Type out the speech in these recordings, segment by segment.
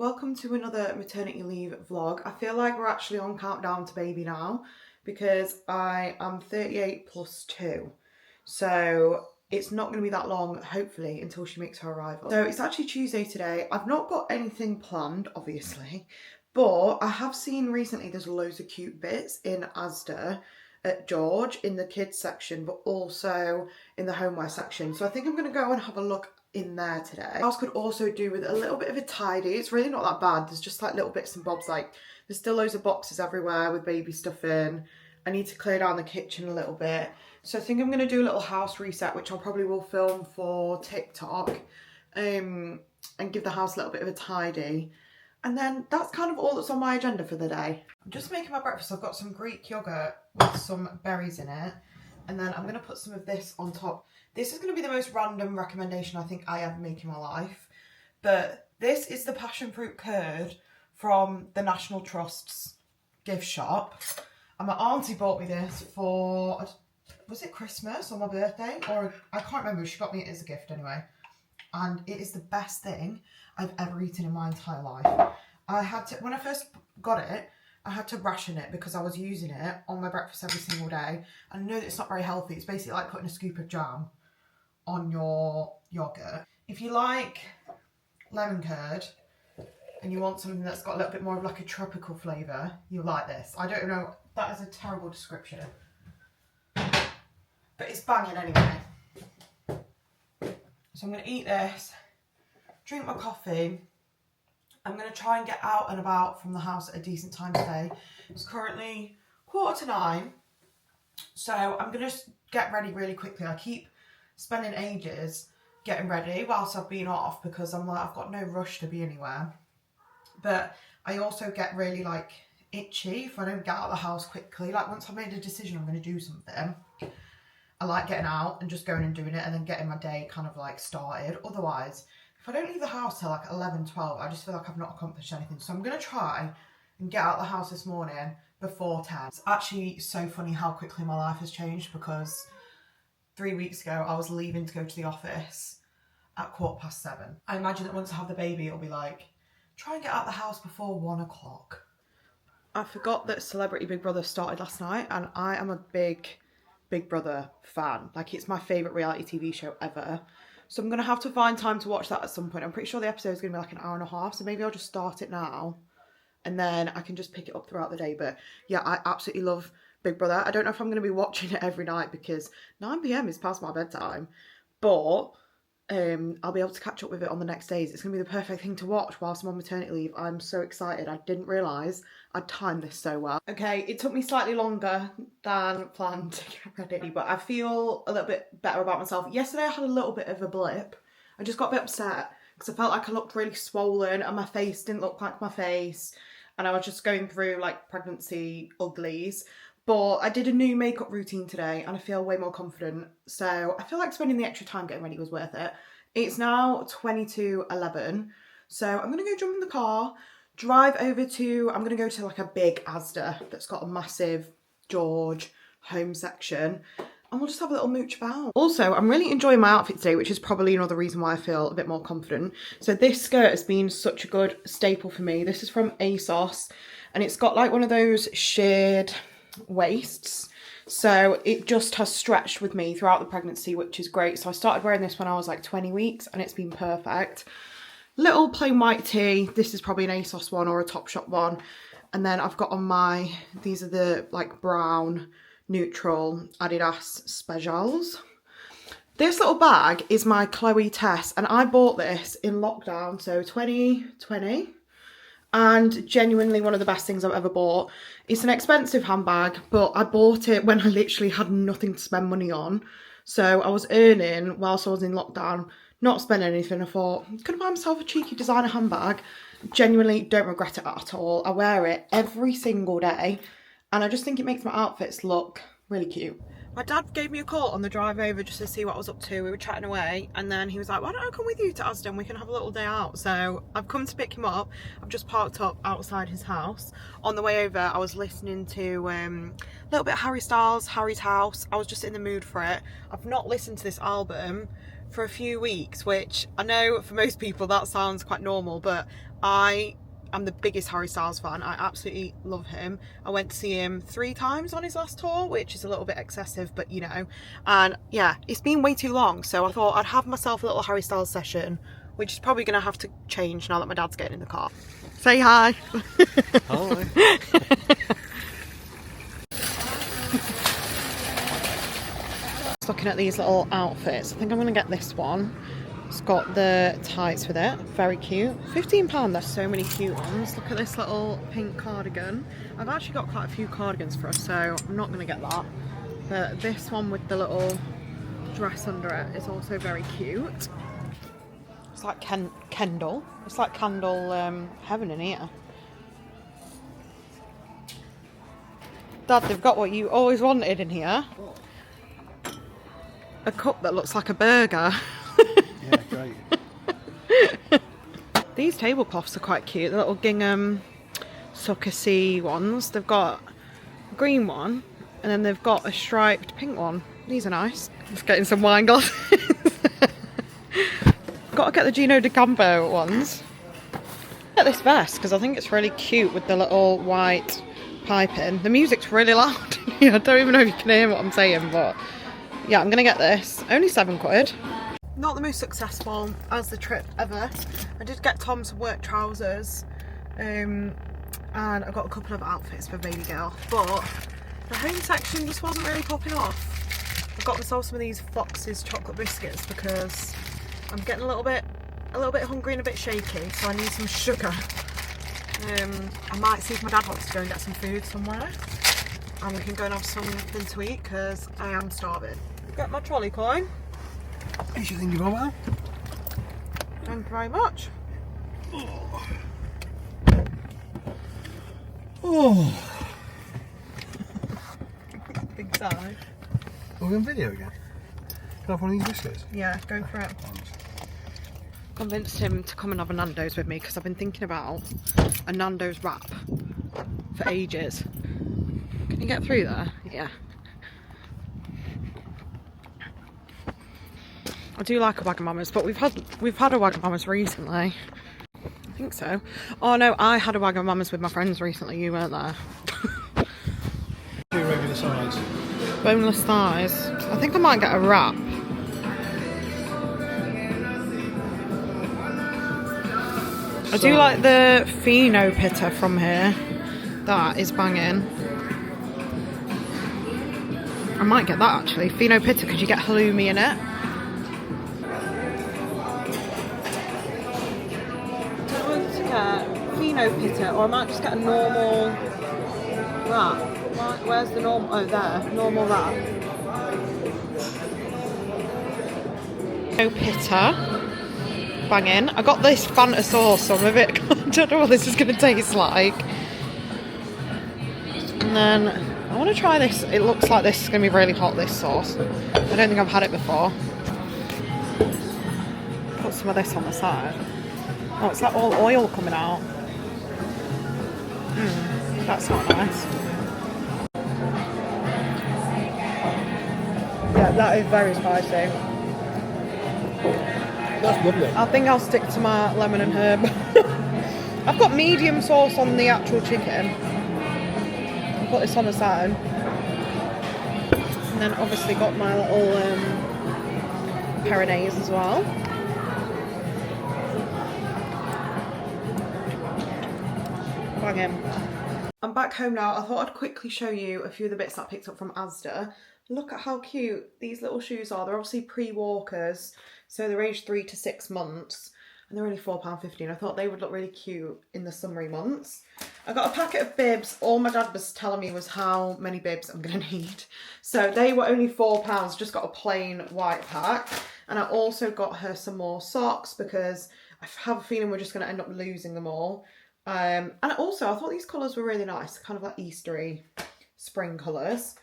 Welcome to another maternity leave vlog. I feel like we're actually on countdown to baby now because I am 38 plus 2. So it's not going to be that long, hopefully, until she makes her arrival. So it's actually Tuesday today. I've not got anything planned, obviously, but I have seen recently there's loads of cute bits in Asda at George in the kids section, but also in the homeware section. So I think I'm going to go and have a look in there today. The house could also do with a little bit of a tidy. It's really not that bad. There's just like little bits and bobs. Like there's still loads of boxes everywhere with baby stuff in. I need to clear down the kitchen a little bit. So I think I'm going to do a little house reset, which I probably will film for TikTok, and give the house a little bit of a tidy. And then that's kind of all that's on my agenda for the day. I'm just making my breakfast. I've got some Greek yogurt with some berries in it. And then I'm going to put some of this on top. This is going to be the most random recommendation I think I ever make in my life. But this is the passion fruit curd from the National Trust's gift shop. And my auntie bought me this for, was it Christmas or my birthday? Or I can't remember. She got me it as a gift anyway. And it is the best thing I've ever eaten in my entire life. I had to, when I first got it, I had to ration it because I was using it on my breakfast every single day. And I know that it's not very healthy. It's basically like putting a scoop of jam on your yogurt. If you like lemon curd and you want something that's got a little bit more of like a tropical flavour, you'll like this. I don't know, that is a terrible description. But it's banging anyway. So I'm going to eat this, drink my coffee. I'm going to try and get out and about from the house at a decent time today. It's currently 9:15. So I'm going to get ready really quickly. I keep spending ages getting ready whilst I've been off because I'm like, I've got no rush to be anywhere. But I also get really like itchy if I don't get out of the house quickly. Like once I've made a decision I'm going to do something, I like getting out and just going and doing it and then getting my day kind of like started. Otherwise, if I don't leave the house till like 11, 12, I just feel like I've not accomplished anything. So I'm going to try and get out of the house this morning before 10. It's actually so funny how quickly my life has changed because 3 weeks ago I was leaving to go to the office at 7:15. I imagine that once I have the baby it'll be like, try and get out of the house before 1 o'clock. I forgot that Celebrity Big Brother started last night and I am a big Big Brother fan. Like it's my favourite reality TV show ever. So I'm going to have to find time to watch that at some point. I'm pretty sure the episode is going to be like an hour and a half. So maybe I'll just start it now and then I can just pick it up throughout the day. But yeah, I absolutely love Big Brother. I don't know if I'm going to be watching it every night because 9 PM is past my bedtime. But I'll be able to catch up with it on the next days. It's going to be the perfect thing to watch whilst I'm on maternity leave. I'm so excited. I didn't realise I'd timed this so well. Okay, it took me slightly longer than planned to get ready, but I feel a little bit better about myself. Yesterday I had a little bit of a blip. I just got a bit upset because I felt like I looked really swollen and my face didn't look like my face. And I was just going through like pregnancy uglies. But I did a new makeup routine today and I feel way more confident. So I feel like spending the extra time getting ready was worth it. It's now 22:11. So I'm going to go jump in the car, drive over to, I'm going to go to like a big Asda that's got a massive George home section. And we'll just have a little mooch about. Also, I'm really enjoying my outfit today, which is probably another reason why I feel a bit more confident. So this skirt has been such a good staple for me. This is from ASOS and it's got like one of those sheared waists, so it just has stretched with me throughout the pregnancy, which is great. So I started wearing this when I was like 20 weeks and it's been perfect. Little plain white tee. This is probably an ASOS one or a Topshop one. And then I've got on my, these are the like brown neutral Adidas Specials. This little bag is my Chloe Tess and I bought this in lockdown, so 2020. And genuinely one of the best things I've ever bought. It's an expensive handbag, but I bought it when I literally had nothing to spend money on. So I was earning whilst I was in lockdown, not spending anything. I thought, I'm gonna buy myself a cheeky designer handbag. Genuinely don't regret it at all. I wear it every single day and I just think it makes my outfits look really cute. My dad gave me a call on the drive over just to see what I was up to. We were chatting away, and then he was like, why don't I come with you to Asda and we can have a little day out? So I've come to pick him up. I've just parked up outside his house. On the way over, I was listening to a little bit of Harry Styles, Harry's House. I was just in the mood for it. I've not listened to this album for a few weeks, which I know for most people that sounds quite normal, but I'm the biggest Harry Styles fan. I absolutely love him. I went to see him 3 times on his last tour, which is a little bit excessive, but you know. And yeah, it's been way too long, so I thought I'd have myself a little Harry Styles session, which is probably going to have to change now that my dad's getting in the car. Say hi. Hi. Looking at these little outfits, I think I'm going to get this one. It's got the tights with it, very cute. £15, there's so many cute ones. Look at this little pink cardigan. I've actually got quite a few cardigans for us, so I'm not going to get that. But this one with the little dress under it is also very cute. It's like Kendall. It's like candle heaven in here. Dad, they've got what you always wanted in here. A cup that looks like a burger. Yeah, great. These tablecloths are quite cute. The little gingham succorsy ones. They've got a green one and then they've got a striped pink one. These are nice. Just getting some wine glasses. Got to get the Gino D'Acampo ones. Get this vest because I think it's really cute with the little white piping. The music's really loud. I don't even know if you can hear what I'm saying, but yeah, I'm gonna get this. Only £7. Not the most successful as the trip ever. I did get Tom some work trousers, and I got a couple of outfits for baby girl, but the home section just wasn't really popping off. I got myself some of these Fox's chocolate biscuits because I'm getting a little bit hungry and a bit shaky, so I need some sugar. I might see if my dad wants to go and get some food somewhere, and we can go and have something to eat because I am starving. Get my trolley coin. Is you think you're well? Thank you very much. Oh. Big sigh. Are we on video again? Can I have one of these biscuits? Yeah, go for it. Convinced him to come and have a Nando's with me because I've been thinking about a Nando's wrap for ages. Can you get through there? Yeah. I do like a Wagamama's, but we've had a Wagamama's recently. I think so. Oh no, I had a Wagamama's with my friends recently. You weren't there. Do regular size. Boneless thighs. I think I might get a wrap. I do like the Fino Pitta from here. That is banging. I might get that actually. Fino Pitta, because you get halloumi in it. Fino Pitta, or I might just get a normal wrap. Where's the normal? Oh, there, normal wrap. Fino Pitta, banging. I got this Fanta sauce, so I'm a bit. I don't know what this is going to taste like. And then I want to try this. It looks like this is going to be really hot. This sauce. I don't think I've had it before. Put some of this on the side. Oh, it's like all oil coming out. That's not nice. Yeah, that is very spicy. That's lovely. I think I'll stick to my lemon and herb. I've got medium sauce on the actual chicken. I'll put this on the side. And then obviously got my little Pyrenees as well. Banging. I'm back home now. I thought I'd quickly show you a few of the bits that I picked up from Asda. Look at how cute these little shoes are. They're obviously pre-walkers, so they're aged 3 to 6 months, and they're only £4.15. I thought they would look really cute in the summery months. I got a packet of bibs. All my dad was telling me was how many bibs I'm going to need. So they were only £4, just got a plain white pack. And I also got her some more socks because I have a feeling we're just going to end up losing them all. And also I thought these colours were really nice, kind of like Eastery spring colours.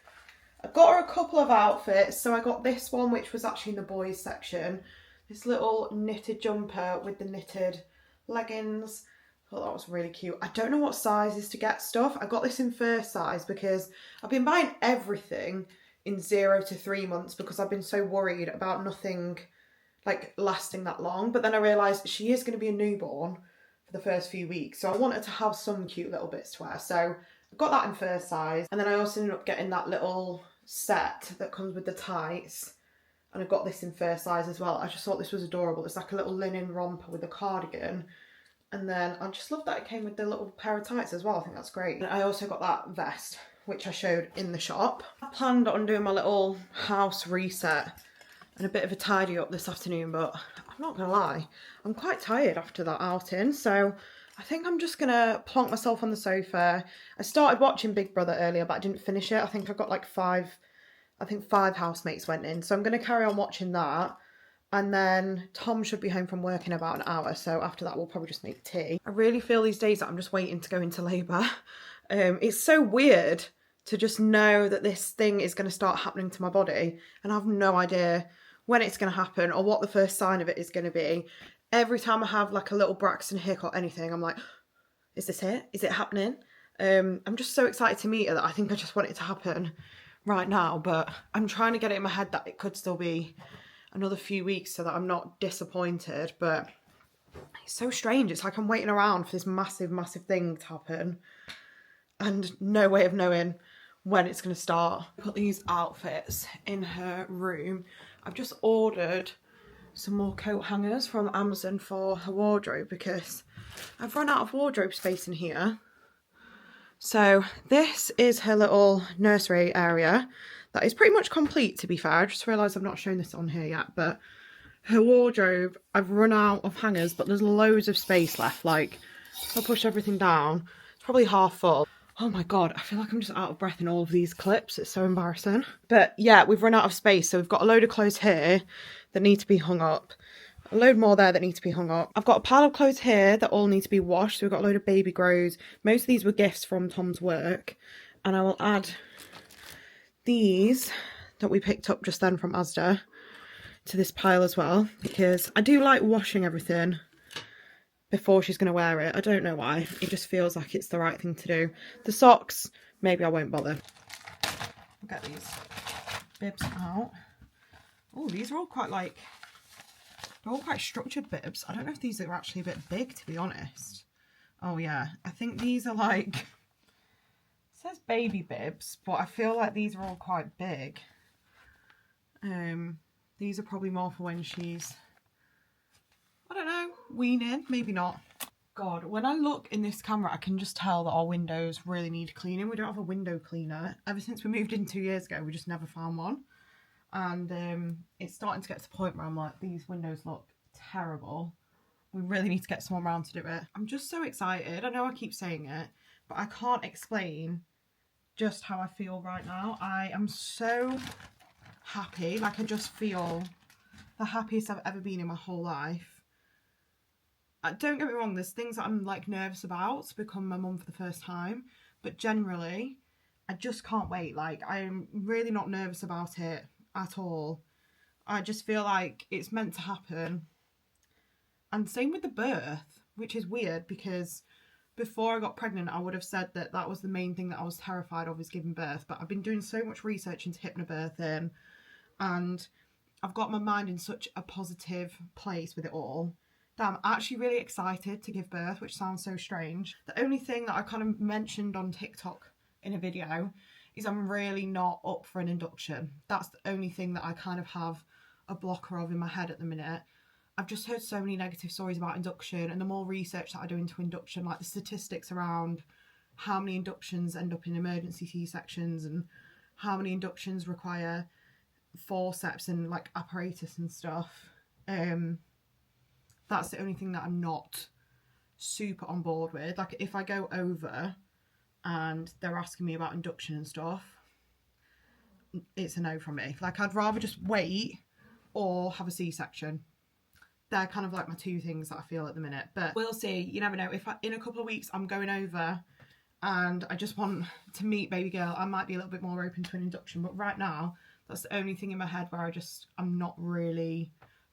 I got her a couple of outfits. So I got this one, which was actually in the boys section. This little knitted jumper with the knitted leggings. I thought that was really cute. I don't know what sizes to get stuff. I got this in first size because I've been buying everything in 0 to 3 months because I've been so worried about nothing like lasting that long. But then I realised she is going to be a newborn for the first few weeks. So I wanted to have some cute little bits to wear. So I got that in first size. And then I also ended up getting that little set that comes with the tights. And I got this in first size as well. I just thought this was adorable. It's like a little linen romper with a cardigan. And then I just love that it came with the little pair of tights as well. I think that's great. And I also got that vest, which I showed in the shop. I planned on doing my little house reset and a bit of a tidy up this afternoon, but I'm not gonna lie, I'm quite tired after that outing. So I think I'm just gonna plonk myself on the sofa. I started watching Big Brother earlier, but I didn't finish it. I think I got like five housemates went in. So I'm gonna carry on watching that. And then Tom should be home from work in about an hour. So after that, we'll probably just make tea. I really feel these days that I'm just waiting to go into labour. It's so weird to just know that this thing is going to start happening to my body. And I have no idea when it's going to happen or what the first sign of it is going to be. Every time I have like a little Braxton Hick or anything, I'm like, is this it? Is it happening? I'm just so excited to meet her that I think I just want it to happen right now. But I'm trying to get it in my head that it could still be another few weeks so that I'm not disappointed. But it's so strange. It's like I'm waiting around for this massive thing to happen and no way of knowing when it's going to start. Put these outfits in her room. I've just ordered some more coat hangers from Amazon for her wardrobe because I've run out of wardrobe space in here. So this is her little nursery area. That is pretty much complete, to be fair. I just realised I've not shown this on here yet, but her wardrobe, I've run out of hangers, but there's loads of space left. Like, if I push everything down, it's probably half full. Oh my God, I feel like I'm just out of breath in all of these clips. It's so embarrassing. But yeah, we've run out of space. So we've got a load of clothes here that need to be hung up. A load more there that need to be hung up. I've got a pile of clothes here that all need to be washed. So we've got a load of baby grows. Most of these were gifts from Tom's work. And I will add these that we picked up just then from Asda to this pile as well, because I do like washing everything before she's going to wear it. I don't know why. It just feels like it's the right thing to do. The socks, maybe I won't bother. I'll get these bibs out. Oh, these are all quite like, they're all quite structured bibs. I don't know if these are actually a bit big, to be honest. Oh yeah, I think these are like, it says baby bibs, but I feel like these are all quite big. These are probably more for when she's, I don't know, weaning, maybe not. God, when I look in this camera, I can just tell that our windows really need cleaning. We don't have a window cleaner. Ever since we moved in 2 years ago, we just never found one. And it's starting to get to the point where I'm like, these windows look terrible. We really need to get someone around to do it. I'm just so excited. I know I keep saying it, but I can't explain just how I feel right now. I am so happy. Like, I just feel the happiest I've ever been in my whole life. Don't get me wrong, there's things that I'm like nervous about to become a mum for the first time, but generally I just can't wait. Like, I'm really not nervous about it at all. I just feel like it's meant to happen. And same with the birth, which is weird because before I got pregnant I would have said that that was the main thing that I was terrified of, is giving birth, but I've been doing so much research into hypnobirthing and I've got my mind in such a positive place with it all that I'm actually really excited to give birth, which sounds so strange. The only thing that I kind of mentioned on TikTok in a video is I'm really not up for an induction. That's the only thing that I kind of have a blocker of in my head at the minute. I've just heard so many negative stories about induction, and the more research that I do into induction, like the statistics around how many inductions end up in emergency C-sections and how many inductions require forceps and like apparatus and stuff, that's the only thing that I'm not super on board with. Like, if I go over and they're asking me about induction and stuff, it's a no from me. Like, I'd rather just wait or have a C-section. They're kind of like my two things that I feel at the minute. But we'll see. You never know. If in a couple of weeks I'm going over and I just want to meet baby girl. I might be a little bit more open to an induction, but right now that's the only thing in my head where I'm not really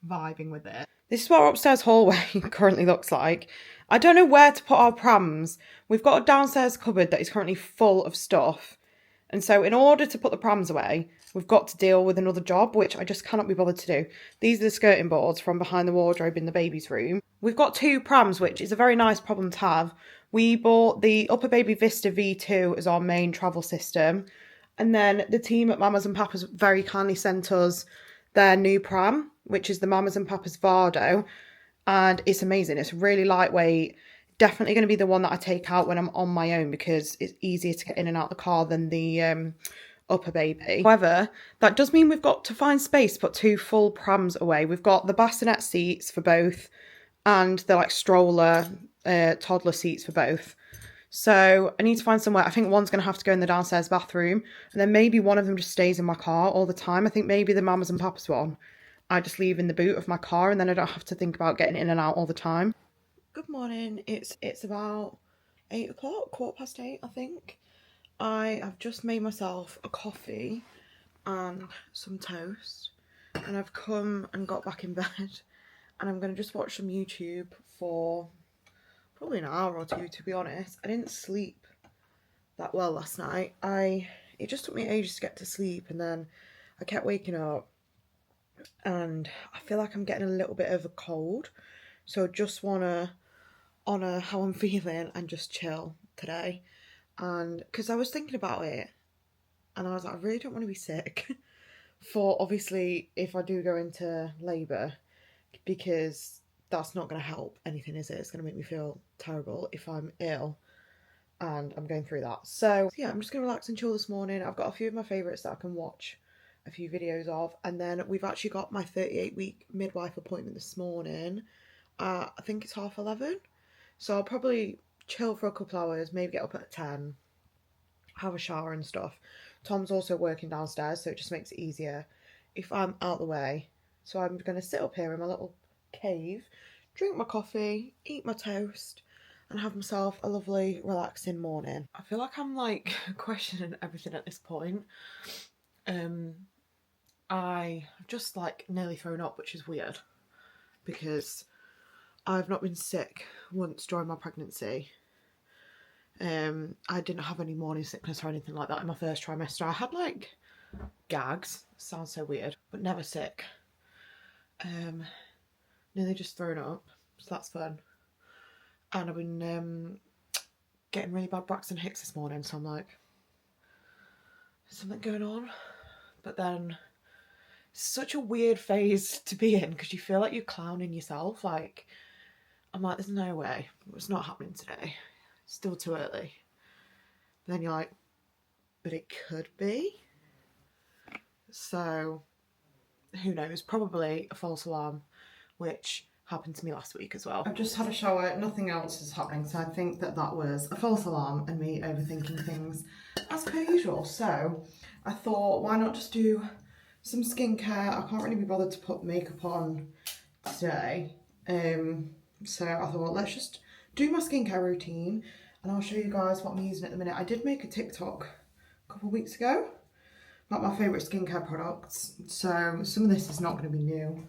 vibing with it. This is what our upstairs hallway currently looks like. I don't know where to put our prams. We've got a downstairs cupboard that is currently full of stuff. And so in order to put the prams away, we've got to deal with another job, which I just cannot be bothered to do. These are the skirting boards from behind the wardrobe in the baby's room. We've got 2 prams, which is a very nice problem to have. We bought the Upper Baby Vista V2 as our main travel system. And then the team at Mamas and Papas very kindly sent us their new pram, which is the Mamas and Papas Vardo. And it's amazing. It's really lightweight. Definitely going to be the one that I take out when I'm on my own because it's easier to get in and out the car than the Upper Baby. However, that does mean we've got to find space to put 2 full prams away. We've got the bassinet seats for both and the like stroller toddler seats for both. So I need to find somewhere. I think one's going to have to go in the downstairs bathroom, and then maybe one of them just stays in my car all the time. I think maybe the Mamas and Papas one I just leave in the boot of my car, and then I don't have to think about getting in and out all the time. Good morning. It's about 8 o'clock, 8:15, I think. I have just made myself a coffee and some toast, and I've come and got back in bed, and I'm going to just watch some YouTube for probably an hour or two, to be honest. I didn't sleep that well last night. It just took me ages to get to sleep, and then I kept waking up, and I feel like I'm getting a little bit of a cold, so I just want to honour how I'm feeling and just chill today. And because I was thinking about it, and I was like, I really don't want to be sick for, obviously, if I do go into labour, because that's not going to help anything, is it? It's going to make me feel terrible if I'm ill and I'm going through that. So yeah, I'm just going to relax and chill this morning. I've got a few of my favourites that I can watch a few videos of, and then we've actually got my 38-week midwife appointment this morning. I think it's 11:30, so I'll probably chill for a couple hours, maybe get up at 10, have a shower and stuff. Tom's also working downstairs, so it just makes it easier if I'm out the way. So I'm going to sit up here in my little cave, drink my coffee, eat my toast, and have myself a lovely relaxing morning. I feel like I'm like questioning everything at this point. I've just like nearly thrown up, which is weird because I've not been sick once during my pregnancy. I didn't have any morning sickness or anything like that in my first trimester. I had like gags, sounds so weird, but never sick. Nearly just thrown up, so that's fun. And I've been getting really bad Braxton Hicks this morning, so I'm like, there's something going on. But then it's such a weird phase to be in because you feel like you're clowning yourself. Like, I'm like, there's no way, it's not happening today. It's still too early. But then you're like, but it could be. So who knows? Probably a false alarm, which happened to me last week as well. I've just had a shower, nothing else is happening, so I think that was a false alarm and me overthinking things as per usual. So I thought, why not just do some skincare? I can't really be bothered to put makeup on today, so I thought, let's just do my skincare routine and I'll show you guys what I'm using at the minute. I did make a TikTok a couple of weeks ago about my favourite skincare products, so some of this is not going to be new.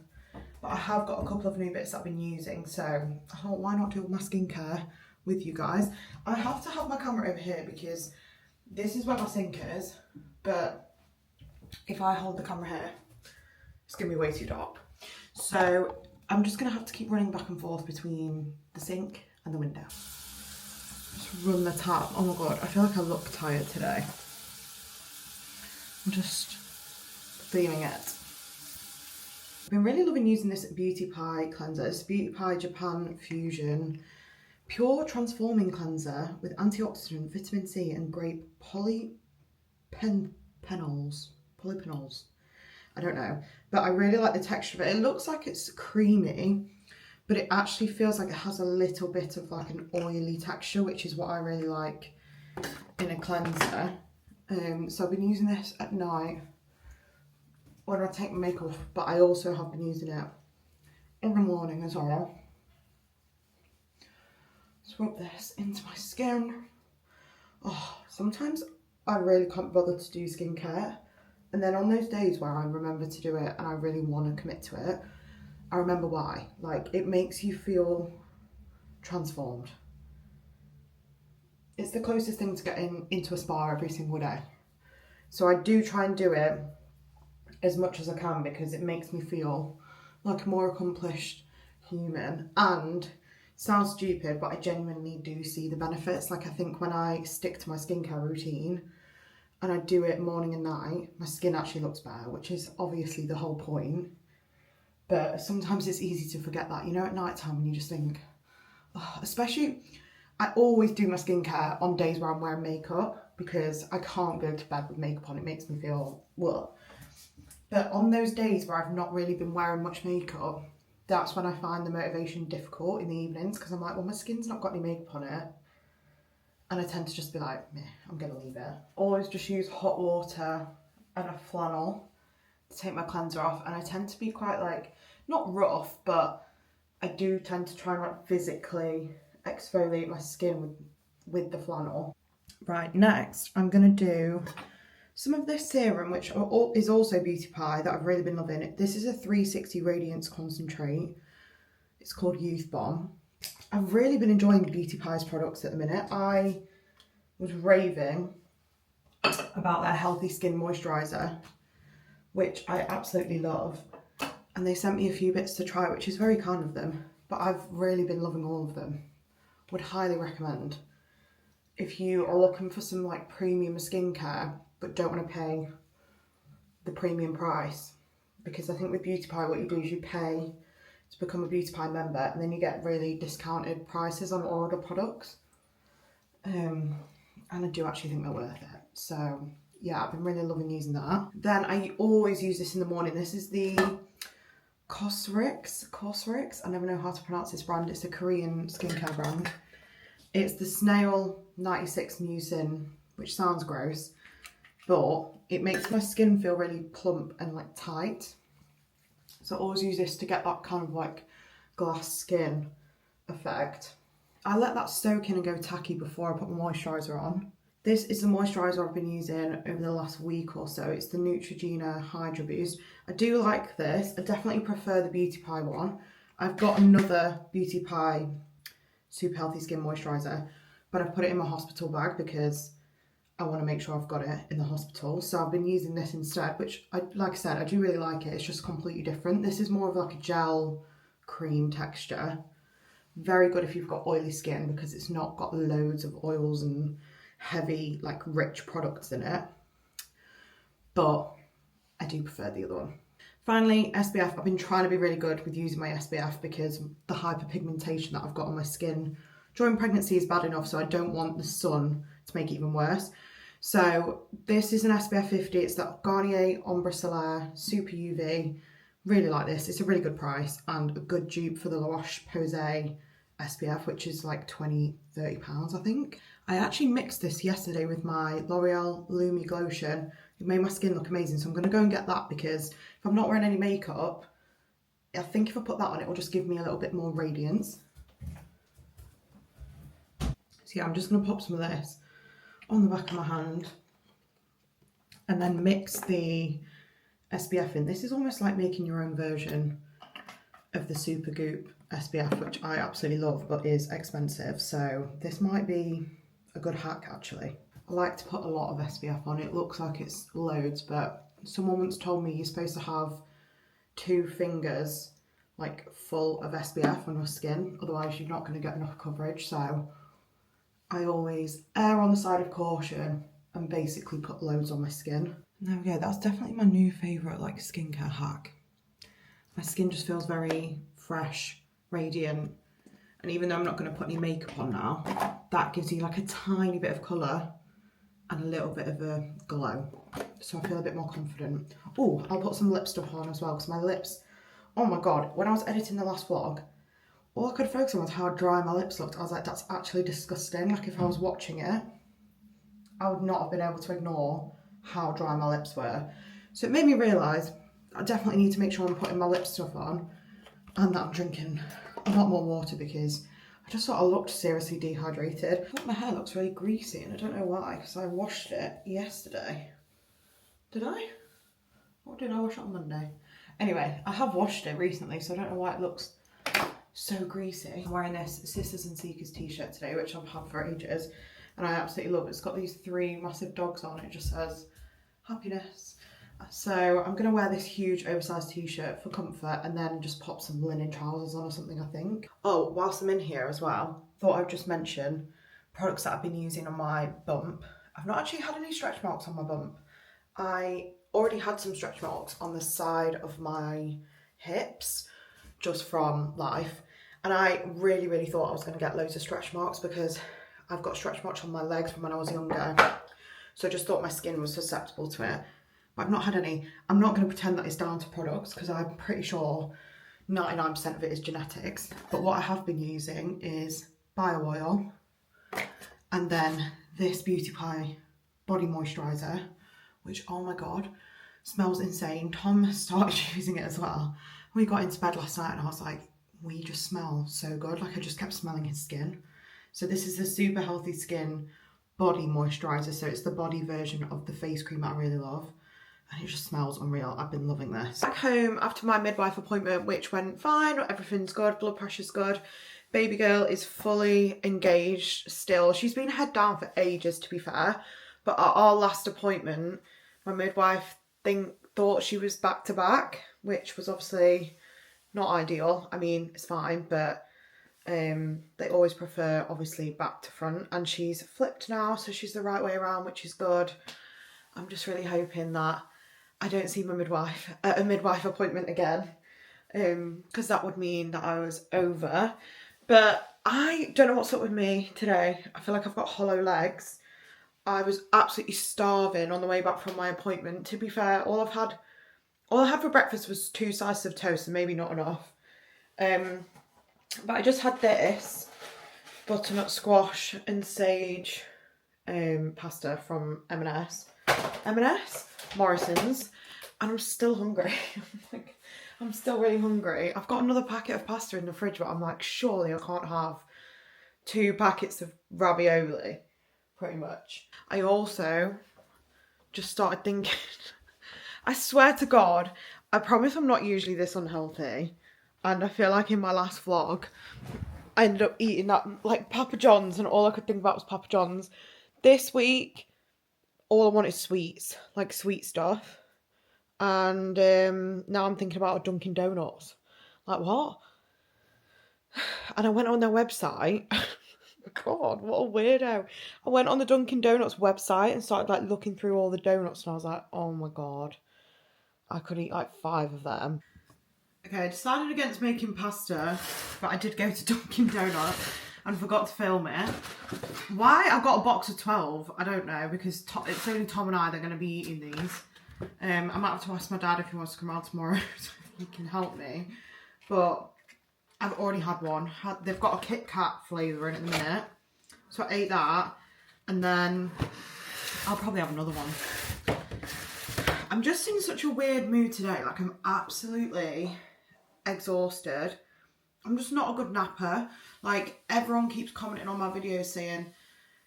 But I have got a couple of new bits that I've been using, so I thought, why not do my skincare with you guys? I have to have my camera over here because this is where my sink is, but if I hold the camera here, it's going to be way too dark. So I'm just going to have to keep running back and forth between the sink and the window. Just run the tap. Oh my god, I feel like I look tired today. I'm just feeling it. I've been really loving using this Beauty Pie cleanser. It's Beauty Pie Japan Fusion Pure Transforming Cleanser with antioxidant, vitamin C and great polyphenols. I don't know, but I really like the texture of it. It looks like it's creamy, but it actually feels like it has a little bit of like an oily texture, which is what I really like in a cleanser. So I've been using this at night when I take my makeup off, but I also have been using it in the morning as well. Just rub this into my skin Oh, sometimes I really can't bother to do skincare. And then on those days where I remember to do it and I really want to commit to it, I remember why. Like, it makes you feel transformed. It's the closest thing to getting into a spa every single day. So I do try and do it as much as I can because it makes me feel like a more accomplished human. And sounds stupid, but I genuinely do see the benefits. Like, I think when I stick to my skincare routine and I do it morning and night, my skin actually looks better, which is obviously the whole point. But sometimes it's easy to forget that, you know, at night time when you just think, oh, especially, I always do my skincare on days where I'm wearing makeup because I can't go to bed with makeup on. It makes me feel, well. But on those days where I've not really been wearing much makeup, that's when I find the motivation difficult in the evenings because I'm like, well, my skin's not got any makeup on it. And I tend to just be like, meh, I'm going to leave it. Always just use hot water and a flannel to take my cleanser off. And I tend to be quite like, not rough, but I do tend to try and like physically exfoliate my skin with the flannel. Right, next I'm going to do some of this serum, which is also Beauty Pie, that I've really been loving. This is a 360 Radiance Concentrate. It's called Youth Bomb. I've really been enjoying Beauty Pie's products at the minute. I was raving about their Healthy Skin Moisturiser, which I absolutely love. And they sent me a few bits to try, which is very kind of them. But I've really been loving all of them. Would highly recommend. If you are looking for some like premium skincare, but don't want to pay the premium price. Because I think with Beauty Pie, what you do is you pay to become a Beauty Pie member, and then you get really discounted prices on all the products. And I do actually think they're worth it. So yeah, I've been really loving using that. Then I always use this in the morning. This is the Cosrx. I never know how to pronounce this brand. It's a Korean skincare brand. It's the Snail 96 Mucin, which sounds gross, but it makes my skin feel really plump and like tight. So I always use this to get that kind of like glass skin effect. I let that soak in and go tacky before I put my moisturiser on. This is the moisturiser I've been using over the last week or so. It's the Neutrogena Hydra Boost. I do like this. I definitely prefer the Beauty Pie one. I've got another Beauty Pie Super Healthy Skin Moisturiser, but I've put it in my hospital bag because I want to make sure I've got it in the hospital. So I've been using this instead, which, like I said, I do really like it. It's just completely different. This is more of like a gel cream texture. Very good if you've got oily skin because it's not got loads of oils and heavy, like rich products in it. But I do prefer the other one. Finally, SPF. I've been trying to be really good with using my SPF because the hyperpigmentation that I've got on my skin during pregnancy is bad enough, so I don't want the sun to make it even worse. So this is an SPF 50. It's the Garnier Ombre Solaire Super UV. Really like this. It's a really good price and a good dupe for the La Roche-Posay SPF, which is like £20–30, I think. I actually mixed this yesterday with my L'Oreal Lumi Glotion. It made my skin look amazing, so I'm going to go and get that because if I'm not wearing any makeup, I think if I put that on, it will just give me a little bit more radiance. So yeah, I'm just going to pop some of this on the back of my hand and then mix the SPF in. This is almost like making your own version of the Supergoop SPF, which I absolutely love, but is expensive. So this might be a good hack actually. I like to put a lot of SPF on. It looks like it's loads, but someone once told me you're supposed to have 2 fingers like full of SPF on your skin, otherwise you're not going to get enough coverage. So I always err on the side of caution and basically put loads on my skin. There we go, that's definitely my new favourite like skincare hack. My skin just feels very fresh, radiant, and even though I'm not going to put any makeup on now, that gives you like a tiny bit of colour and a little bit of a glow, so I feel a bit more confident. Oh, I'll put some lip stuff on as well because my lips, oh my god, when I was editing the last vlog, all I could focus on was how dry my lips looked. I was like, that's actually disgusting. Like if I was watching it, I would not have been able to ignore how dry my lips were. So it made me realise I definitely need to make sure I'm putting my lip stuff on and that I'm drinking a lot more water because I just thought I looked seriously dehydrated. I thought my hair looks really greasy and I don't know why, because I washed it yesterday. Did I? Or did I wash it on Monday? Anyway, I have washed it recently, so I don't know why it looks so greasy. I'm wearing this Sisters and Seekers t-shirt today, which I've had for ages, and I absolutely love it. It's got these 3 massive dogs on it. It just says happiness. So I'm going to wear this huge oversized t-shirt for comfort and then just pop some linen trousers on or something, I think. Oh, whilst I'm in here as well, thought I'd just mention products that I've been using on my bump. I've not actually had any stretch marks on my bump. I already had some stretch marks on the side of my hips just from life, and I really thought I was going to get loads of stretch marks because I've got stretch marks on my legs from when I was younger, so I just thought my skin was susceptible to it. But I've not had any. I'm not going to pretend that it's down to products because I'm pretty sure 99% of it is genetics. But what I have been using is bio oil and then this Beauty Pie body moisturiser, which, oh my god, smells insane. Tom started using it as well. We got into bed last night and I was like, we just smell so good. Like, I just kept smelling his skin. So this is the Super Healthy Skin body moisturiser. So it's the body version of the face cream that I really love. And it just smells unreal. I've been loving this. Back home after my midwife appointment, which went fine. Everything's good. Blood pressure's good. Baby girl is fully engaged still. She's been head down for ages, to be fair. But at our last appointment, my midwife thought she was back to back, which was obviously not ideal. I mean, it's fine, but they always prefer, obviously, back to front. And she's flipped now, so she's the right way around, which is good. I'm just really hoping that I don't see my midwife at a midwife appointment again, because that would mean that I was over. But I don't know what's up with me today. I feel like I've got hollow legs. I was absolutely starving on the way back from my appointment. To be fair, all I had for breakfast was 2 slices of toast, and maybe not enough. But I just had this butternut squash and sage pasta from M&S, Morrison's, and I'm still hungry. I'm still really hungry. I've got another packet of pasta in the fridge, but I'm like, surely I can't have 2 packets of ravioli, pretty much. I also just started thinking, I swear to God, I promise I'm not usually this unhealthy, and I feel like in my last vlog, I ended up eating that, like, Papa John's, and all I could think about was Papa John's. This week, all I want is sweets, like sweet stuff. And now I'm thinking about a Dunkin' Donuts. Like, what? And I went on their website. God, what a weirdo. I went on the Dunkin' Donuts website and started, like, looking through all the donuts, and I was like, oh my God, I could eat like 5 of them. Okay, I decided against making pasta, but I did go to Dunkin' Donuts and forgot to film it. Why I got a box of 12, I don't know, because it's only Tom and I that are going to be eating these. I might have to ask my dad if he wants to come out tomorrow so he can help me. But I've already had one. They've got a Kit Kat flavour in it at the minute. So I ate that, and then I'll probably have another one. I'm just in such a weird mood today. Like, I'm absolutely exhausted. I'm just not a good napper. Like, everyone keeps commenting on my videos saying,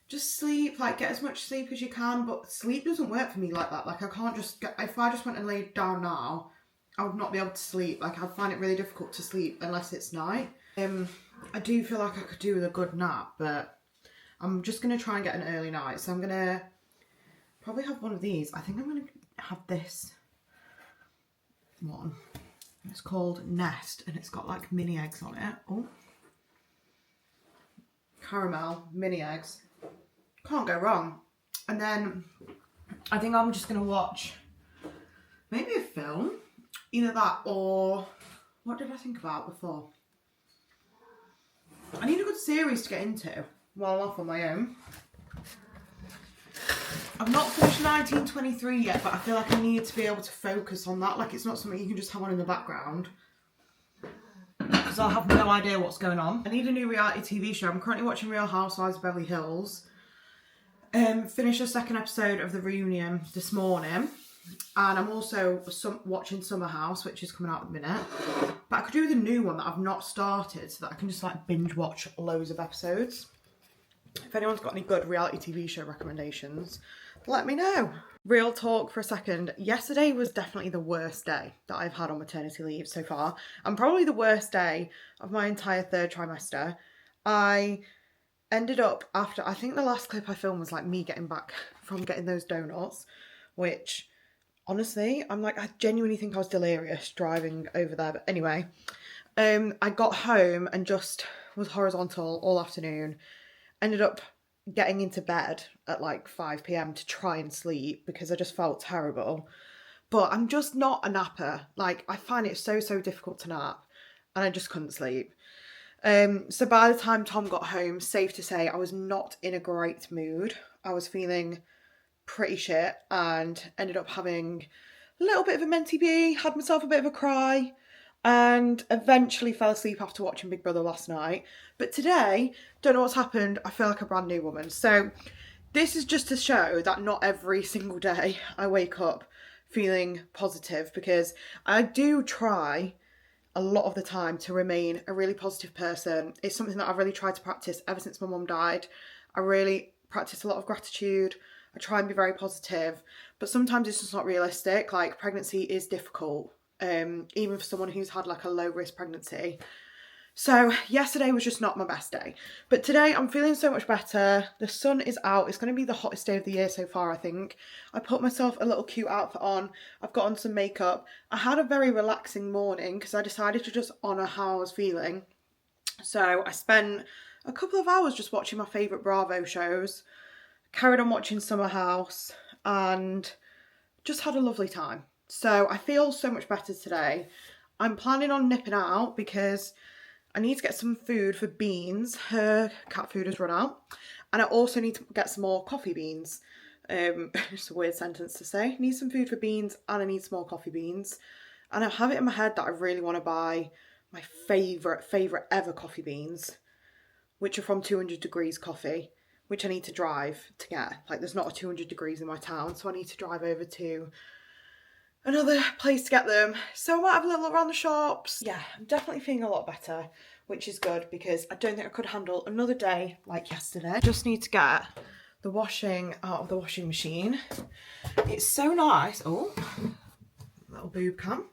just sleep, like, get as much sleep as you can. But sleep doesn't work for me like that. Like, I can't just get, if I just went and laid down now, I would not be able to sleep. Like, I find it really difficult to sleep unless it's night. I do feel like I could do with a good nap, but I'm just going to try and get an early night. So I'm going to probably have one of these. I think I'm going to have this one. It's called Nest, and it's got like mini eggs on it. Oh, caramel mini eggs, can't go wrong. And then I think I'm just gonna watch maybe a film, either that or what did I think about before? I need a good series to get into while I'm off on my own. I've not finished 1923 yet, but I feel like I need to be able to focus on that. Like, it's not something you can just have on in the background, because I'll have no idea what's going on. I need a new reality TV show. I'm currently watching Real Housewives of Beverly Hills. Finished the 2nd episode of The Reunion this morning. And I'm also watching Summer House, which is coming out at the minute. But I could do with a new one that I've not started so that I can just like binge watch loads of episodes. If anyone's got any good reality TV show recommendations, let me know. Real talk for a second. Yesterday was definitely the worst day that I've had on maternity leave so far, and probably the worst day of my entire third trimester. I ended up after, I think the last clip I filmed was like me getting back from getting those donuts, which honestly, I'm like, I genuinely think I was delirious driving over there. But anyway, I got home and just was horizontal all afternoon. Ended up getting into bed at like 5 p.m. to try and sleep because I just felt terrible. But I'm just not a napper. Like, I find it so difficult to nap, and I just couldn't sleep. So by the time Tom got home, safe to say I was not in a great mood. I was feeling pretty shit and ended up having a little bit of a mentee bee, had myself a bit of a cry, and eventually fell asleep after watching Big Brother last night. But today, don't know what's happened, I feel like a brand new woman. So this is just to show that not every single day I wake up feeling positive, because I do try a lot of the time to remain a really positive person. It's something that I've really tried to practice ever since my mum died. I really practice a lot of gratitude. I try and be very positive, but sometimes it's just not realistic. Like, pregnancy is difficult, even for someone who's had like a low risk pregnancy. So yesterday was just not my best day, but today I'm feeling so much better. The sun is out. It's going to be the hottest day of the year so far, I think. I put myself a little cute outfit on. I've got on some makeup. I had a very relaxing morning because I decided to just honour how I was feeling. So I spent a couple of hours just watching my favourite Bravo shows, carried on watching Summer House, and just had a lovely time. So I feel so much better today. I'm planning on nipping out because I need to get some food for Beans. Her cat food has run out. And I also need to get some more coffee beans. It's a weird sentence to say. I need some food for Beans and I need some more coffee beans. And I have it in my head that I really want to buy my favourite ever coffee beans, which are from 200 Degrees Coffee, which I need to drive to get. Like, there's not a 200 Degrees in my town, so I need to drive over to another place to get them. So I might have a little look around the shops. Yeah, I'm definitely feeling a lot better, which is good because I don't think I could handle another day like yesterday. Just need to get the washing out of the washing machine. It's so nice. Oh, little boob cam.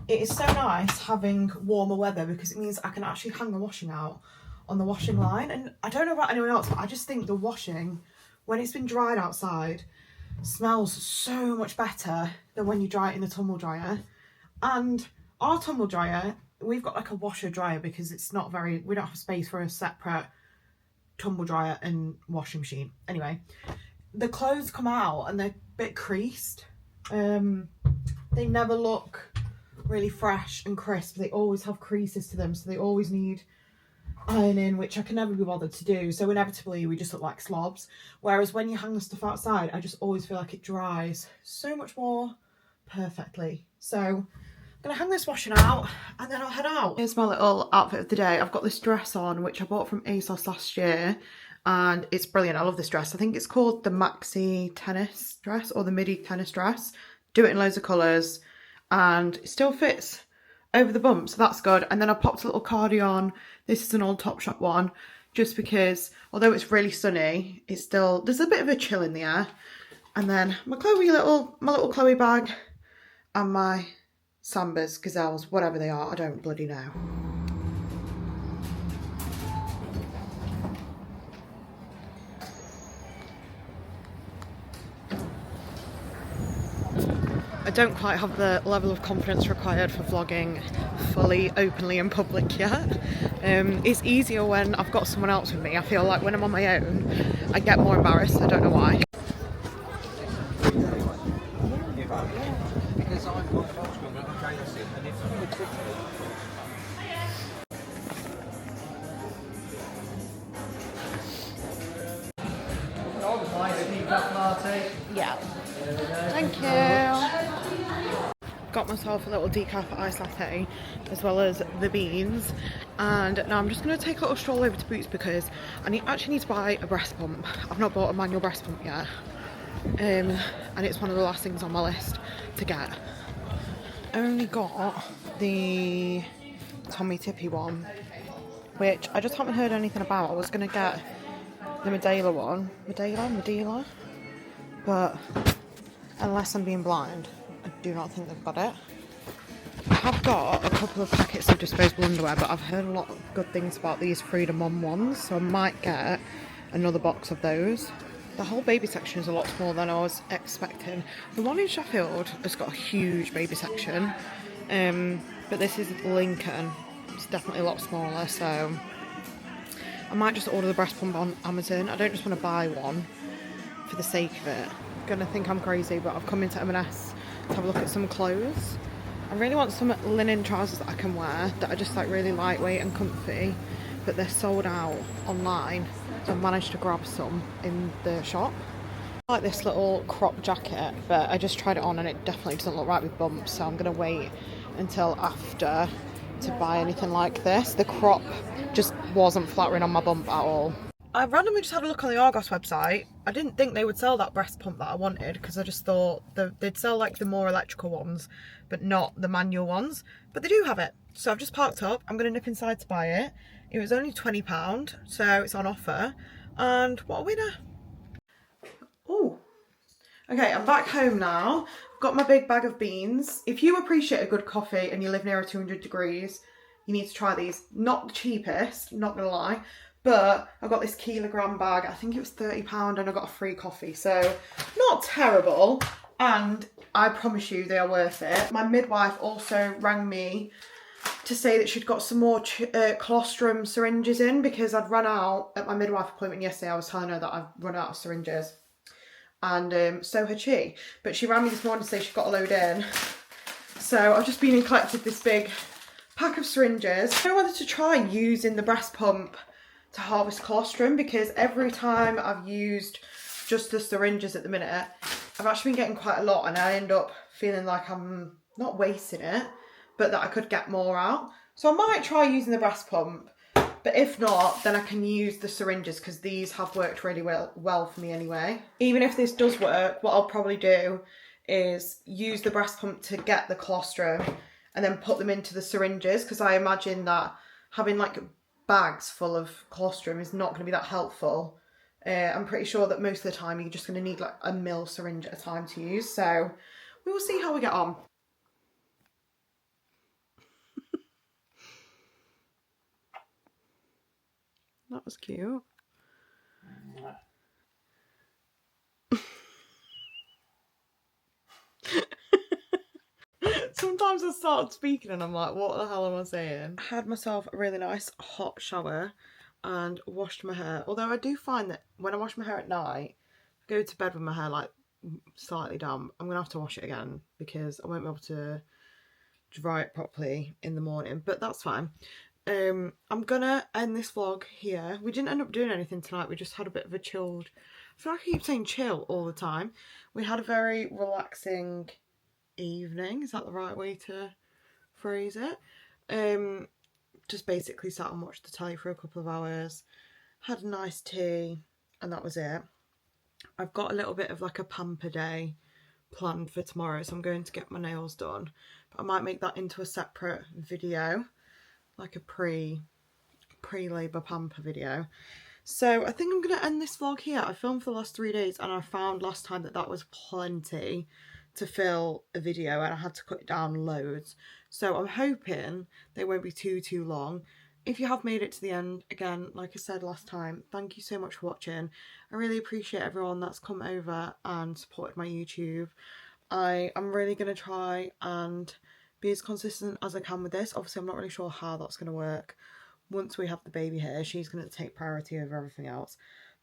It is so nice having warmer weather because it means I can actually hang the washing out on the washing line. And I don't know about anyone else, but I just think the washing, when it's been dried outside, smells so much better than when you dry it in the tumble dryer. And our tumble dryer, we've got like a washer dryer because it's not very, we don't have space for a separate tumble dryer and washing machine. Anyway, the clothes come out and they're a bit creased. They never look really fresh and crisp. They always have creases to them, so they always need ironing, which I can never be bothered to do. So inevitably we just look like slobs. Whereas when you hang the stuff outside, I just always feel like it dries so much more perfectly. So I'm gonna hang this washing out and then I'll head out. Here's my little outfit of the day. I've got this dress on, which I bought from ASOS last year, and it's brilliant. I love this dress. I think it's called the maxi tennis dress or the midi tennis dress. Do it in loads of colours and it still fits over the bump, so that's good. And then I popped a little cardi on. This is an old Topshop one, just because although it's really sunny, it's still, there's a bit of a chill in the air. And then my little Chloe bag and my Sambas, Gazelles, whatever they are, I don't bloody know. I don't quite have the level of confidence required for vlogging fully, openly in public yet. It's easier when I've got someone else with me. I feel like when I'm on my own, I get more embarrassed. I don't know why. Yeah. Thank you. Got myself a little decaf ice latte as well as the beans, and now I'm just going to take a little stroll over to Boots because I actually need to buy a breast pump. I've not bought a manual breast pump yet. and it's one of the last things on my list to get. I only got the Tommy Tippy one, which I just haven't heard anything about. I was going to get the Madeira one. Madeira? But unless I'm being blind, I do not think they've got it. I have got a couple of packets of disposable underwear, but I've heard a lot of good things about these Freedom Mum ones, so I might get another box of those. The whole baby section is a lot smaller than I was expecting. The one in Sheffield has got a huge baby section, but this is Lincoln. It's definitely a lot smaller, so I might just order the breast pump on Amazon. I don't just want to buy one for the sake of it. I'm gonna think I'm crazy, but I've come into M&S to have a look at some clothes. I really want some linen trousers that I can wear that are just like really lightweight and comfy, but they're sold out online, so I managed to grab some in the shop. I like this little crop jacket, but I just tried it on and it definitely doesn't look right with bumps, so I'm gonna wait until after to buy anything like this. The crop just wasn't flattering on my bump at all. I randomly just had a look on the Argos website. I didn't think they would sell that breast pump that I wanted, because I just thought they'd sell like the more electrical ones, but not the manual ones. But they do have it. So I've just parked up. I'm going to nip inside to buy it. It was only £20, so it's on offer. And what a winner. Oh, okay, I'm back home now. Got my big bag of beans. If you appreciate a good coffee and you live near a 200 degrees, you need to try these. Not the cheapest, not gonna lie, but I got this kilogram bag. I think it was £30 and I got a free coffee. So not terrible. And I promise you they are worth it. My midwife also rang me to say that she'd got some more colostrum syringes in, because I'd run out at my midwife appointment yesterday. I was telling her that I've run out of syringes. And so had she. But she rang me this morning to say she got a load in. So I've just been and collected this big pack of syringes. I wanted to try using the breast pump to harvest colostrum, because every time I've used just the syringes at the minute, I've actually been getting quite a lot, and I end up feeling like I'm not wasting it, but that I could get more out. So I might try using the breast pump. But if not, then I can use the syringes, because these have worked really well for me anyway. Even if this does work, what I'll probably do is use the breast pump to get the colostrum and then put them into the syringes, because I imagine that having like bags full of colostrum is not going to be that helpful. I'm pretty sure that most of the time you're just going to need like a ml syringe at a time to use. So we will see how we get on. That was cute. Sometimes I start speaking and I'm like, what the hell am I saying? I had myself a really nice hot shower and washed my hair. Although I do find that when I wash my hair at night, I go to bed with my hair like slightly damp. I'm going to have to wash it again because I won't be able to dry it properly in the morning, but that's fine. I'm gonna end this vlog here. We didn't end up doing anything tonight. We just had a bit of a chilled, I feel like I keep saying chill all the time. We had a very relaxing evening. Is that the right way to phrase it? Just basically sat and watched the telly for a couple of hours, had a nice tea, and that was it. I've got a little bit of like a pamper day planned for tomorrow, so I'm going to get my nails done, but I might make that into a separate video, like a pre-labour pamper video. So I think I'm going to end this vlog here. I filmed for the last 3 days and I found last time that was plenty to fill a video, and I had to cut it down loads. So I'm hoping they won't be too long. If you have made it to the end, again, like I said last time, thank you so much for watching. I really appreciate everyone that's come over and supported my YouTube. I am really going to try and be as consistent as I can with this. Obviously, I'm not really sure how that's going to work. Once we have the baby here, she's going to take priority over everything else.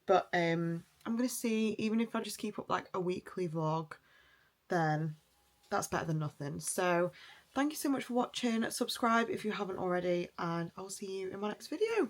But I'm going to see, even if I just keep up like a weekly vlog, then that's better than nothing. So thank you so much for watching. Subscribe if you haven't already, and I'll see you in my next video.